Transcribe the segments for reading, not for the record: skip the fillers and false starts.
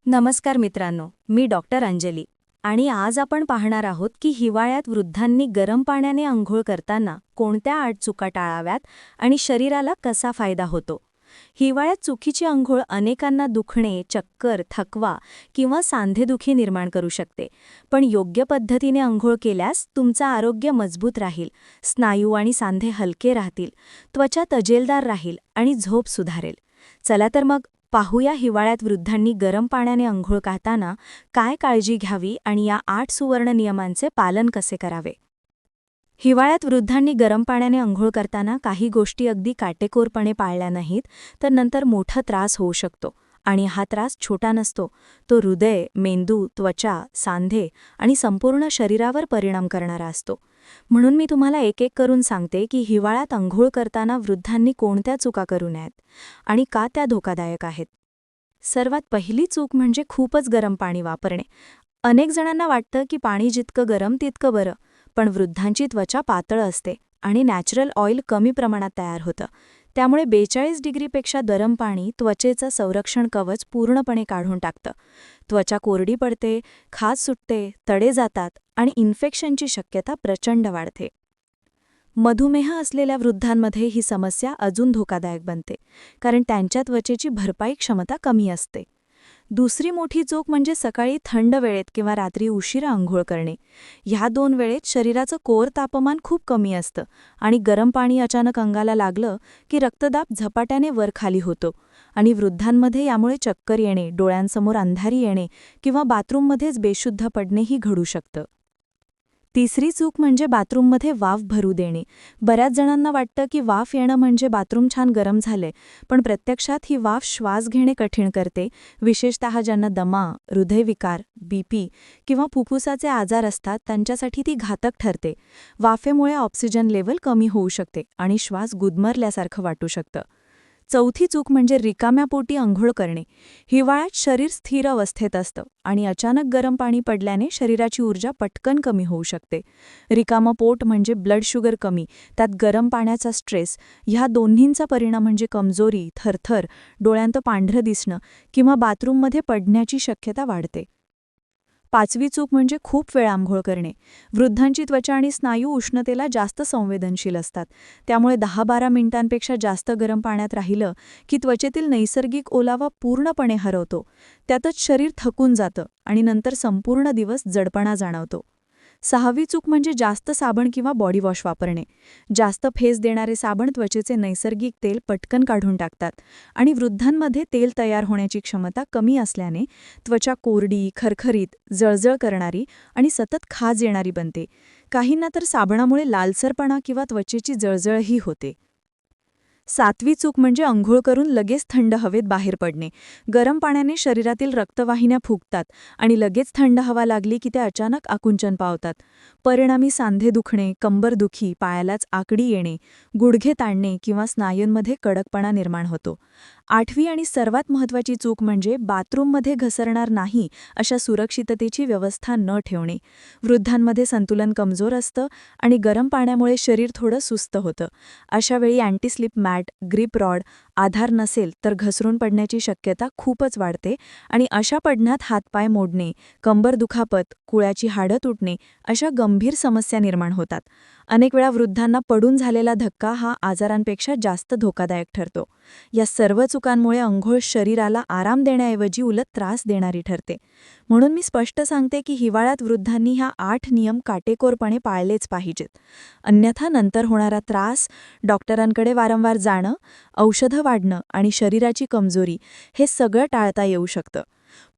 नमस्कार मित्रांनो, मी डॉक्टर अंजली आणि आज आपण पाहणार आहोत की हिवाळ्यात वृद्धांनी गरम पाण्याने अंघोळ करताना कोणत्या 8 चुका टाळाव्यात आणि शरीराला कसा फायदा होतो. हिवाळ्यात चुकीची अंघोळ अनेकांना दुखणे, चक्कर, थकवा किंवा सांधेदुखी निर्माण करू शकते. पण योग्य पद्धतीने अंघोळ केल्यास तुमचं आरोग्य मजबूत राहील, स्नायू आणि सांधे हलके राहतील, त्वचा तजेलदार राहील आणि झोप सुधारेल. चला तर मग पाहूया हिवाळ्यात वृद्धांनी गरम पाण्याने अंघोळ करताना काय काळजी घ्यावी आणि या 8 सुवर्ण नियमांचे पालन कसे करावे. हिवाळ्यात वृद्धांनी गरम पाण्याने अंघोळ करताना काही गोष्टी अगदी काटेकोरपणे पाळल्या नाहीत तर नंतर मोठा त्रास होऊ शकतो. आणि हा त्रास छोटा नसतो, तो हृदय, मेंदू, त्वचा, सांधे आणि संपूर्ण शरीरावर परिणाम करणारा असतो. म्हणून मी तुम्हाला एक एक करून सांगते की हिवाळ्यात अंघोळ करताना वृद्धांनी कोणत्या चुका करू नयेत आणि का त्या धोकादायक आहेत. सर्वात पहिली चूक म्हणजे खूपच गरम पाणी वापरणे. अनेक जणांना वाटतं की पाणी जितकं गरम तितकं बरं, पण वृद्धांची त्वचा पातळ असते आणि नॅचरल ऑइल कमी प्रमाणात तयार होतं. त्यामुळे 42 डिग्रीपेक्षा गरम पाणी त्वचेचं संरक्षण कवच पूर्णपणे काढून टाकतं. त्वचा कोरडी पडते, खाज सुटते, तडे जातात आणि इन्फेक्शनची शक्यता प्रचंड वाढते. मधुमेह असलेल्या वृद्धांमध्ये ही समस्या अजून धोकादायक बनते, कारण त्यांच्या त्वचेची भरपाई क्षमता कमी असते. दुसरी मोठी चूक म्हणजे सकाळी थंड वेळेत किंवा रात्री उशिरा अंघोळ करणे. ह्या 2 वेळेत शरीराचं कोर तापमान खूप कमी असतं आणि गरम पाणी अचानक अंगाला लागलं की रक्तदाब झपाट्याने वर-खाली होतो आणि वृद्धांमध्ये यामुळे चक्कर येणे, डोळ्यांसमोर अंधारी येणे किंवा बाथरूममध्येच बेशुद्ध पडणेही घडू शकतं. तिसरी चूक म्हणजे बाथरूममध्ये वाफ भरू देणे. बऱ्याच जणांना वाटतं की वाफ येणं म्हणजे बाथरूम छान गरम झाले, पण प्रत्यक्षात ही वाफ श्वास घेणे कठीण करते, विशेषतः ज्यांना दमा, हृदयविकार, बीपी किंवा फुफ्फुसाचे आजार असतात त्यांच्यासाठी ती घातक ठरते. वाफेमुळे ऑक्सिजन लेव्हल कमी होऊ शकते आणि श्वास गुदमरल्यासारखं वाटू शकतं. चौथी चूक म्हणजे रिकाम्या पोटी अंघोळ करणे. हिवाळ्यात शरीर स्थिर अवस्थेत असतं आणि अचानक गरम पाणी पडल्याने शरीराची ऊर्जा पटकन कमी होऊ शकते. रिकामं पोट म्हणजे ब्लड शुगर कमी, त्यात गरम पाण्याचा स्ट्रेस, ह्या दोन्हींचा परिणाम म्हणजे कमजोरी, थरथर, डोळ्यांत पांढरं दिसणं किंवा बाथरूममध्ये पडण्याची शक्यता वाढते. पाचवी चूक म्हणजे खूप वेळ अंघोळ करणे. वृद्धांची त्वचा आणि स्नायू उष्णतेला जास्त संवेदनशील असतात. त्यामुळे 10-12 मिनिटांपेक्षा जास्त गरम पाण्यात राहिलं की त्वचेतील नैसर्गिक ओलावा पूर्णपणे हरवतो. त्यातच शरीर थकून जातं आणि नंतर संपूर्ण दिवस जडपणा जाणवतो. 6वी चूक म्हणजे जास्त साबण किंवा बॉडी वॉश वापरणे. जास्त फेस देणारे साबण त्वचेचे नैसर्गिक तेल पटकन काढून टाकतात आणि वृद्धांमध्ये तेल तयार होण्याची क्षमता कमी असल्याने त्वचा कोरडी, खरखरीत, जळजळ करणारी आणि सतत खाज येणारी बनते. काहींना तर साबणामुळे लालसरपणा किंवा त्वचेची जळजळही होते. 7वी चूक म्हणजे अंघोळ करून लगेच थंड हवेत बाहेर पडणे. गरम पाण्याने शरीरातील रक्तवाहिन्या फुगतात आणि लगेच थंड हवा लागली की त्या अचानक आकुंचन पावतात. परिणामी सांधे दुखणे, कंबरदुखी, पायालाच आकडी येणे, गुडघे ताणणे किंवा स्नायूंमध्ये कडकपणा निर्माण होतो. 8वी आणि सर्वात महत्त्वाची चूक म्हणजे बाथरूममध्ये घसरणार नाही अशा सुरक्षिततेची व्यवस्था न ठेवणे. वृद्धांमध्ये संतुलन कमजोर असतं आणि गरम पाण्यामुळे शरीर थोडं सुस्त होतं. अशावेळी अँटी-स्लिप मॅट, ग्रिप रॉड आधार नसेल तर घसरून पडण्याची शक्यता खूपच वाढते आणि अशा पडण्यात हातपाय मोडणे, कंबर दुखापत, कुळ्याची हाडं तुटणे अशा गंभीर समस्या निर्माण होतात. अनेक वेळा वृद्धांना पडून झालेला धक्का हा आजारांपेक्षा जास्त धोकादायक ठरतो. या सर्व चुकांमुळे अंघोळ शरीराला आराम देण्याऐवजी उलट त्रास देणारी ठरते. म्हणून मी स्पष्ट सांगते की हिवाळ्यात वृद्धांनी ह्या 8 नियम काटेकोरपणे पाळलेच पाहिजेत. अन्यथा नंतर होणारा त्रास, डॉक्टरांकडे वारंवार जाणं, औषधं वाढणं आणि शरीराची कमजोरी हे सगळं टाळता येऊ शकतं.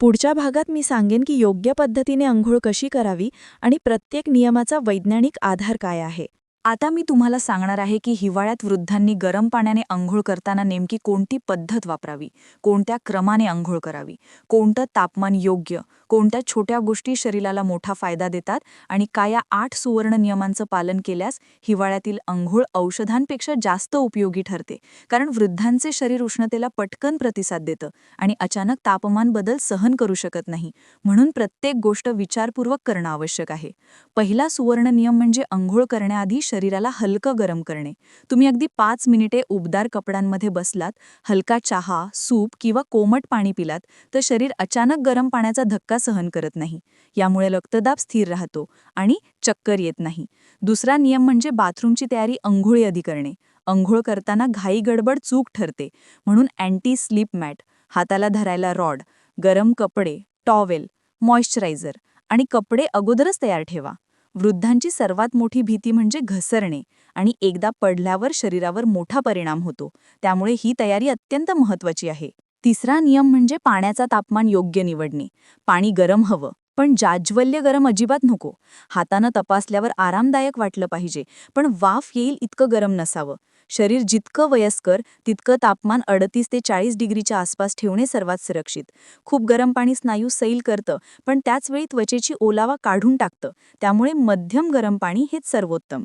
पुढच्या भागात मी सांगेन की योग्य पद्धतीने अंघोळ कशी करावी आणि प्रत्येक नियमाचा वैज्ञानिक आधार काय आहे. आता मी तुम्हाला सांगणार आहे की हिवाळ्यात वृद्धांनी गरम पाण्याने अंघोळ करताना नेमकी कोणती पद्धत वापरावी, कोणत्या क्रमाने अंघोळ करावी, कोणतं तापमान योग्य, कोणत्या छोट्या गोष्टी शरीराला मोठा फायदा देतात आणि काय या 8 सुवर्ण नियमांचं पालन केल्यास हिवाळ्यातील अंघोळ औषधांपेक्षा जास्त उपयोगी ठरते. कारण वृद्धांचे शरीर उष्णतेला पटकन प्रतिसाद देतं आणि अचानक तापमान बदल सहन करू शकत नाही. म्हणून प्रत्येक गोष्ट विचारपूर्वक करणं आवश्यक आहे. पहिला सुवर्ण नियम म्हणजे अंघोळ करण्याआधी शरीराला हलकं गरम करणे. तुम्ही अगदी 5 मिनिटे उबदार कपड्यांमध्ये बसलात, हलका चहा, सूप किंवा कोमट पाणी पिलात, तर शरीर अचानक गरम पाण्याचा धक्का सहन करत नाही. यामुळे रक्तदाब स्थिर राहतो आणि चक्कर येत नाही. दुसरा नियम म्हणजे बाथरूमची तयारी अंघोळीआधी करणे. अंघोळ करताना घाई गडबड चूक ठरते. म्हणून अँटी स्लीप मॅट, हाताला धरायला रॉड, गरम कपडे, टॉवेल, मॉइश्चरायझर आणि कपडे अगोदरच तयार ठेवा. वृद्धांची सर्वात मोठी भीती म्हणजे घसरणे आणि एकदा पडल्यावर शरीरावर मोठा परिणाम होतो. त्यामुळे ही तयारी अत्यंत महत्त्वाची आहे. तिसरा नियम म्हणजे पाण्याचा तापमान योग्य निवडणे. पाणी गरम हवं, पण जाज्वल्य गरम अजिबात नको. हातानं तपासल्यावर आरामदायक वाटलं पाहिजे, पण वाफ येईल इतकं गरम नसावं. शरीर जितकं वयस्कर तितकं तापमान 38 ते 40 डिग्रीच्या आसपास ठेवणे सर्वात सुरक्षित. खूप गरम पाणी स्नायू सैल करतं, पण त्याचवेळी त्वचेची ओलावा काढून टाकतं. त्यामुळे मध्यम गरम पाणी हेच सर्वोत्तम.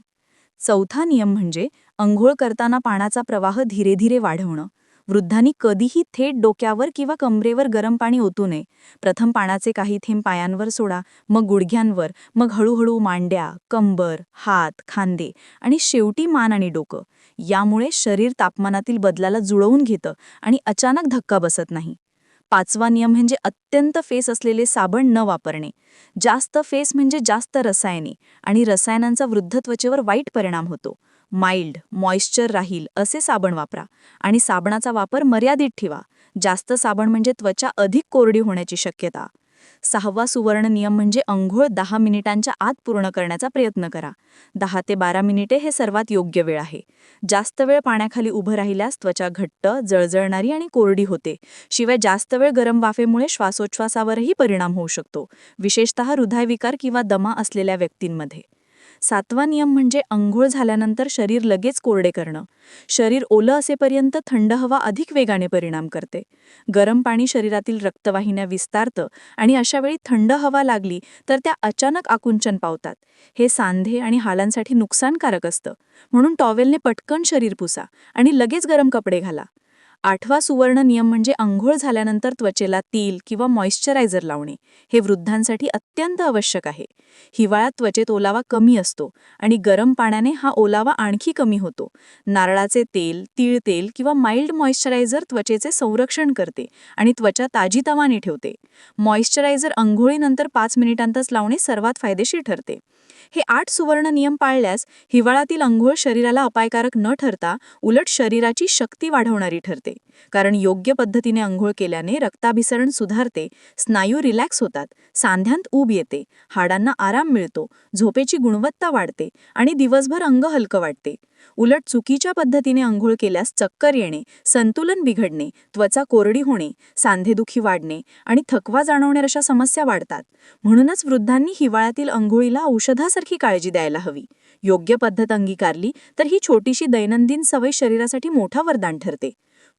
चौथा नियम म्हणजे अंघोळ करताना पाण्याचा प्रवाह धीरे धीरे वाढवणं. वृद्धांनी कधीही थेट डोक्यावर किंवा कमरेवर गरम पाणी ओतू नये. प्रथम पाण्याचे काही थेंब पायांवर सोडा, मग गुडघ्यांवर, मग हळूहळू मांड्या, कंबर, हात, खांदे आणि शेवटी मान आणि डोकं. यामुळे शरीर तापमानातील बदलाला जुळवून घेतं आणि अचानक धक्का बसत नाही. पाचवा नियम म्हणजे अत्यंत फेस असलेले साबण न वापरणे. जास्त फेस म्हणजे जास्त रसायने आणि रसायनांचा वृद्ध त्वचेवर वाईट परिणाम होतो. माइल्ड, मॉइश्चर राहील असे साबण वापरा आणि साबणाचा वापर मर्यादित ठेवा. जास्त साबण म्हणजे त्वचा अधिक कोरडी होण्याची शक्यता. सहावा सुवर्ण नियम म्हणजे अंघोळ 10 मिनिटांच्या आत पूर्ण करण्याचा प्रयत्न करा. 10 ते 12 मिनिटे हे सर्वात योग्य वेळ आहे. जास्त वेळ पाण्याखाली उभं राहिल्यास त्वचा घट्ट, जळजळणारी आणि कोरडी होते. शिवाय जास्त वेळ गरम वाफेमुळे श्वासोच्छवासावरही परिणाम होऊ शकतो, विशेषतः हृदयविकार किंवा दमा असलेल्या व्यक्तींमध्ये. सातवा नियम म्हणजे अंघोळ झाल्यानंतर शरीर लगेच कोरडे करणं. शरीर ओलं असेपर्यंत थंड हवा अधिक वेगाने परिणाम करते. गरम पाणी शरीरातील रक्तवाहिन्या विस्तारतं आणि अशावेळी थंड हवा लागली तर त्या अचानक आकुंचन पावतात. हे सांधे आणि हाडांसाठी नुकसानकारक असतं. म्हणून टॉवेलने पटकन शरीर पुसा आणि लगेच गरम कपडे घाला. आठवा सुवर्ण नियम म्हणजे अंघोळ झाल्यानंतर त्वचेला तेल किंवा मॉइश्चरायझर लावणे. हे वृद्धांसाठी अत्यंत आवश्यक आहे. हिवाळ्यात त्वचेत ओलावा कमी असतो आणि गरम पाण्याने हा ओलावा आणखी कमी होतो. नारळाचे तेल, तीळ तेल किंवा माइल्ड मॉइश्चरायझर त्वचेचे संरक्षण करते आणि त्वचा ताजीतवानी ठेवते. मॉइश्चरायझर अंघोळीनंतर 5 मिनिटांतच लावणे सर्वात फायदेशीर ठरते. हे 8 सुवर्ण नियम पाळल्यास हिवाळ्यातील अंघोळ शरीराला अपायकारक न ठरता उलट शरीराची शक्ती वाढवणारी ठरते. कारण योग्य पद्धतीने अंघोळ केल्याने रक्ताभिसरण सुधारते, स्नायू रिलॅक्स होतात, सांध्यांत ऊब येते, हाडांना आराम मिळतो, झोपेची गुणवत्ता वाढते आणि दिवसभर अंग हलकं वाटते. उलट चुकीच्या पद्धतीने अंघोळ केल्यास चक्कर येणे, संतुलन बिघडणे, त्वचा कोरडी होणे, सांधेदुखी वाढणे आणि थकवा जाणवणे अशा समस्या वाढतात. म्हणूनच वृद्धांनी हिवाळ्यातील अंघोळीला औषधासारखी काळजी द्यायला हवी. योग्य पद्धत अंगीकारली तर ही छोटीशी दैनंदिन सवय शरीरासाठी मोठा वरदान ठरते.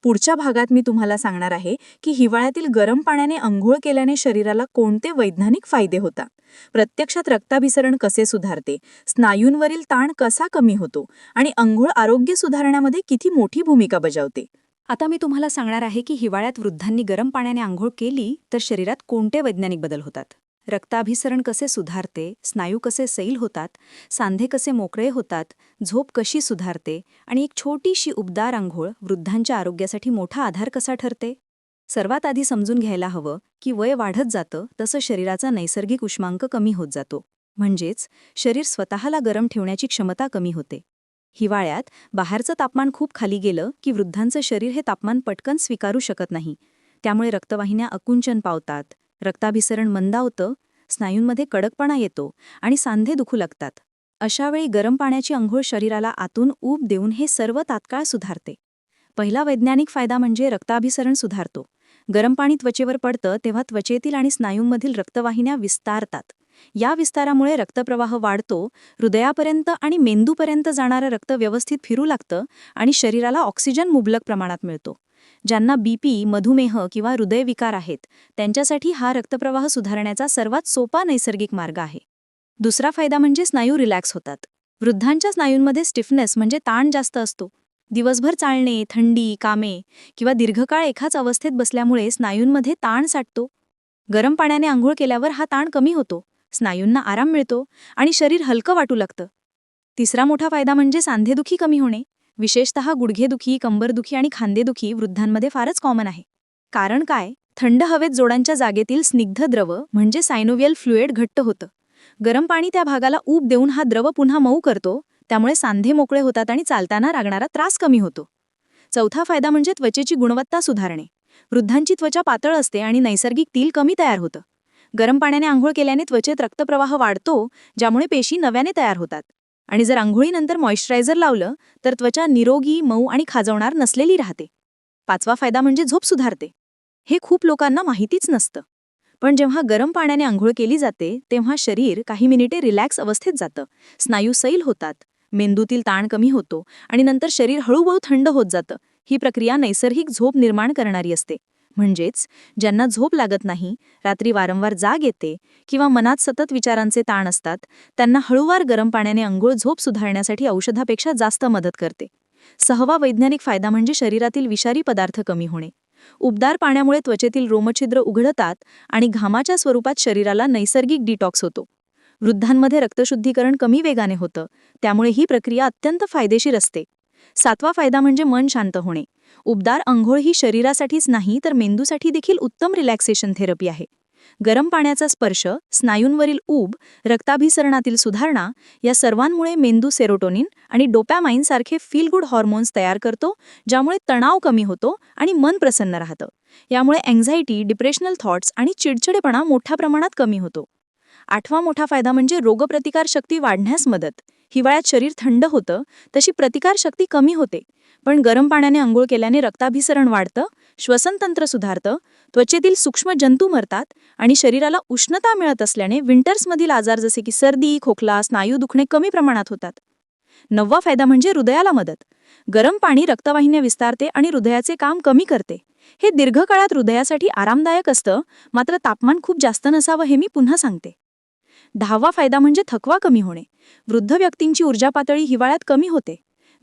पुढच्या भागात मी तुम्हाला सांगणार आहे की हिवाळ्यातील गरम पाण्याने अंघोळ केल्याने शरीराला कोणते वैज्ञानिक फायदे होतात, प्रत्यक्षात रक्ताभिसरण कसे सुधारते, स्नायूंवरील ताण कसा कमी होतो आणि अंघोळ आरोग्य सुधारण्यामध्ये किती मोठी भूमिका बजावते. आता मी तुम्हाला सांगणार आहे की हिवाळ्यात वृद्धांनी गरम पाण्याने आंघोळ केली तर शरीरात कोणते वैज्ञानिक बदल होतात. रक्ताभिसरण कसे सुधारते, स्नायू कसे सैल होतात, सांधे कसे मोकळे होतात, झोप कशी सुधारते आणि एक छोटीशी उबदार आंघोळ वृद्धांच्या आरोग्यासाठी मोठा आधार कसा ठरते. सर्वात आधी समजून घ्यायला हवं की वय वाढत जातं तसं शरीराचा नैसर्गिक उष्मांक कमी होत जातो. म्हणजेच शरीर स्वतःला गरम ठेवण्याची क्षमता कमी होते. हिवाळ्यात बाहेरचं तापमान खूप खाली गेलं की वृद्धांचं शरीर हे तापमान पटकन स्वीकारू शकत नाही. त्यामुळे रक्तवाहिन्या आकुंचन पावतात, रक्ताभिसरण मंदावतं, स्नायूंमध्ये कडकपणा येतो आणि सांधे दुखू लागतात. अशावेळी गरम पाण्याची अंघोळ शरीराला आतून ऊब देऊन हे सर्व तात्काळ सुधारते. पहिला वैज्ञानिक फायदा म्हणजे रक्ताभिसरण सुधारतो. गरम पाणी त्वचेवर पडतं तेव्हा त्वचेतील आणि स्नायूंमधील रक्तवाहिन्या विस्तारतात. या विस्तारामुळे रक्तप्रवाह वाढतो, हृदयापर्यंत आणि मेंदूपर्यंत जाणारं रक्त व्यवस्थित फिरू लागतं आणि शरीराला ऑक्सिजन मुबलक प्रमाणात मिळतो. ज्यांना बीपी, मधुमेह किंवा हृदयविकार आहेत त्यांच्यासाठी हा रक्तप्रवाह सुधारण्याचा सर्वात सोपा नैसर्गिक मार्ग आहे. दुसरा फायदा म्हणजे स्नायू रिलॅक्स होतात. वृद्धांच्या स्नायूंमध्ये स्टिफनेस म्हणजे ताण जास्त असतो. दिवसभर चालणे, थंडी, कामे किंवा दीर्घकाळ एकाच अवस्थेत बसल्यामुळे स्नायूंमध्ये ताण साठतो. गरम पाण्याने आंघोळ केल्यावर हा ताण कमी होतो, स्नायूंना आराम मिळतो आणि शरीर हलकं वाटू लागतं. तिसरा मोठा फायदा म्हणजे सांधेदुखी कमी होणे. विशेषतः गुडघेदुखी, कंबरदुखी आणि खांदेदुखी वृद्धांमध्ये फारच कॉमन आहे. कारण काय? थंड हवेत जोडांच्या जागेतील स्निग्ध द्रव म्हणजे सायनोव्हियल फ्लुइड घट्ट होतं. गरम पाणी त्या भागाला ऊब देऊन हा द्रव पुन्हा मऊ करतो, त्यामुळे सांधे मोकळे होतात आणि चालताना लागणारा त्रास कमी होतो. चौथा फायदा म्हणजे त्वचेची गुणवत्ता सुधारणे. वृद्धांची त्वचा पातळ असते आणि नैसर्गिक तेल कमी तयार होतं. गरम पाण्याने आंघोळ केल्याने त्वचेत रक्तप्रवाह वाढतो, ज्यामुळे पेशी नव्याने तयार होतात. आणि जर आंघोळीनंतर मॉइश्चरायझर लावलं तर त्वचा निरोगी, मऊ आणि खाजवणार नसलेली राहते. पाचवा फायदा म्हणजे झोप सुधारते. हे खूप लोकांना माहितीच नसतं. पण जेव्हा गरम पाण्याने आंघोळ केली जाते तेव्हा शरीर काही मिनिटे रिलॅक्स अवस्थेत जातं, स्नायू सैल होतात, मेंदूतील ताण कमी होतो आणि नंतर शरीर हळूहळू थंड होत जातं. ही प्रक्रिया नैसर्गिक झोप निर्माण करणारी असते. म्हणजेच ज्यांना झोप लागत नाही, रात्री वारंवार जाग येते किंवा मनात सतत विचारांचे ताण असतात, त्यांना हळूवार गरम पाण्याने अंघोळ झोप सुधारण्यासाठी औषधापेक्षा जास्त मदत करते. सहावा वैज्ञानिक फायदा म्हणजे शरीरातील विषारी पदार्थ कमी होणे. उबदार पाण्यामुळे त्वचेतील रोमछिद्र उघडतात आणि घामाच्या स्वरूपात शरीराला नैसर्गिक डिटॉक्स होतो. वृद्धांमध्ये रक्तशुद्धीकरण कमी वेगाने होतं, त्यामुळे ही प्रक्रिया अत्यंत फायदेशीर असते. सातवा फायदा म्हणजे मन शांत होणे. उबदार अंघोळ ही शरीरासाठीच नाही तर मेंदूसाठी देखील उत्तम रिलॅक्सेशन थेरपी आहे. गरम पाण्याचा स्पर्श, स्नायूंवरील ऊब, रक्ताभिसरणातील सुधारणा या सर्वांमुळे मेंदू सेरोटोनिन आणि डोपॅमाइन सारखे फील गुड हॉर्मोन्स तयार करतो, ज्यामुळे तणाव कमी होतो आणि मन प्रसन्न राहतं. यामुळे अँक्झायटी, डिप्रेशनल थॉट्स आणि चिडचिडेपणा मोठ्या प्रमाणात कमी होतो. आठवा मोठा फायदा म्हणजे रोगप्रतिकार शक्ती वाढण्यास मदत. हिवाळ्यात शरीर थंड होतं, तशी प्रतिकार शक्ती कमी होते. पण गरम पाण्याने अंघोळ केल्याने रक्ताभिसरण वाढतं, श्वसनतंत्र सुधारतं, त्वचेतील सूक्ष्म जंतू मरतात आणि शरीराला उष्णता मिळत असल्याने विंटर्समधील आजार जसे की सर्दी, खोकला, स्नायू दुखणे कमी प्रमाणात होतात. नववा फायदा म्हणजे हृदयाला मदत. गरम पाणी रक्तवाहिन्या विस्तारते आणि हृदयाचे काम कमी करते. हे दीर्घकाळात हृदयासाठी आरामदायक असतं, मात्र तापमान खूप जास्त नसावं हे मी पुन्हा सांगते. 10वा फायदा म्हणजे थकवा कमी होणे. वृद्ध व्यक्तींची ऊर्जा पातळी हिवाळ्यात कमी होते.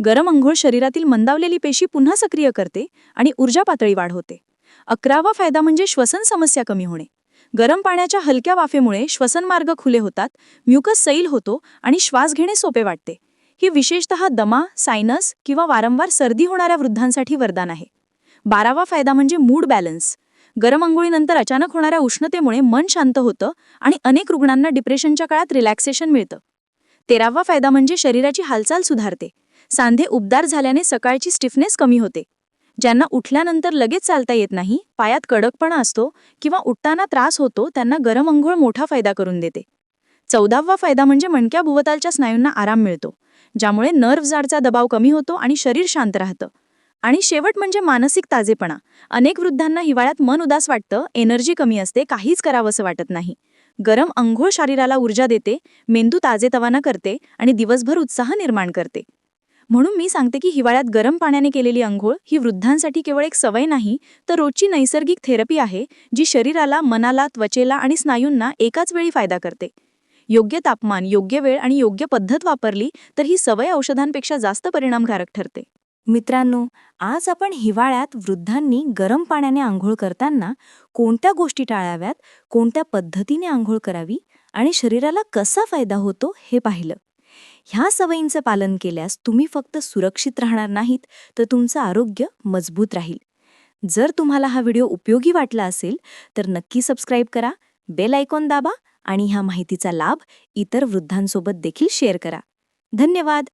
गरम अंघोळ शरीरातील मंदावलेली पेशी पुन्हा सक्रिय करते आणि ऊर्जा पातळी वाढवते. 11वा फायदा म्हणजे श्वसन समस्या कमी होणे. गरम पाण्याच्या हलक्या वाफेमुळे श्वसनमार्ग खुले होतात, म्युकस सैल होतो आणि श्वास घेणे सोपे वाटते. ही विशेषतः दमा, सायनस किंवा वारंवार सर्दी होणाऱ्या वृद्धांसाठी वरदान आहे. 12वा फायदा म्हणजे मूड बॅलन्स. गरम अंघोळीनंतर अचानक होणाऱ्या उष्णतेमुळे मन शांत होतं आणि अनेक रुग्णांना डिप्रेशनच्या काळात रिलॅक्सेशन मिळतं. 13वा फायदा म्हणजे शरीराची हालचाल सुधारते. सांधे उबदार झाल्याने सकाळची स्टिफनेस कमी होते. ज्यांना उठल्यानंतर लगेच चालता येत नाही, पायात कडकपणा असतो किंवा उठताना त्रास होतो, त्यांना गरम अंघोळ मोठा फायदा करून देते. 14वा फायदा म्हणजे मणक्या भुवतालच्या स्नायूंना आराम मिळतो, ज्यामुळे नर्व्ह जाडचा दबाव कमी होतो आणि शरीर शांत राहतं. आणि शेवट म्हणजे मानसिक ताजेपणा. अनेक वृद्धांना हिवाळ्यात मन उदास वाटतं, एनर्जी कमी असते, काहीच करावंसं वाटत नाही. गरम अंघोळ शरीराला ऊर्जा देते, मेंदू ताजेतवाना करते आणि दिवसभर उत्साह निर्माण करते. म्हणून मी सांगते की हिवाळ्यात गरम पाण्याने केलेली अंघोळ ही वृद्धांसाठी केवळ एक सवय नाही, तर रोजची नैसर्गिक थेरपी आहे, जी शरीराला, मनाला, त्वचेला आणि स्नायूंना एकाच वेळी फायदा करते. योग्य तापमान, योग्य वेळ आणि योग्य पद्धत वापरली तर ही सवय औषधांपेक्षा जास्त परिणामकारक ठरते. मित्रांनो, आज आपण हिवाळ्यात वृद्धांनी गरम पाण्याने आंघोळ करताना कोणत्या गोष्टी टाळाव्यात, कोणत्या पद्धतीने आंघोळ करावी आणि शरीराला कसा फायदा होतो हे पाहिलं. ह्या सवयींचं पालन केल्यास तुम्ही फक्त सुरक्षित राहणार नाहीत, तर तुमचं आरोग्य मजबूत राहील. जर तुम्हाला हा व्हिडिओ उपयोगी वाटला असेल तर नक्की सबस्क्राईब करा, बेल आयकॉन दाबा आणि ह्या माहितीचा लाभ इतर वृद्धांसोबत देखील शेअर करा. धन्यवाद.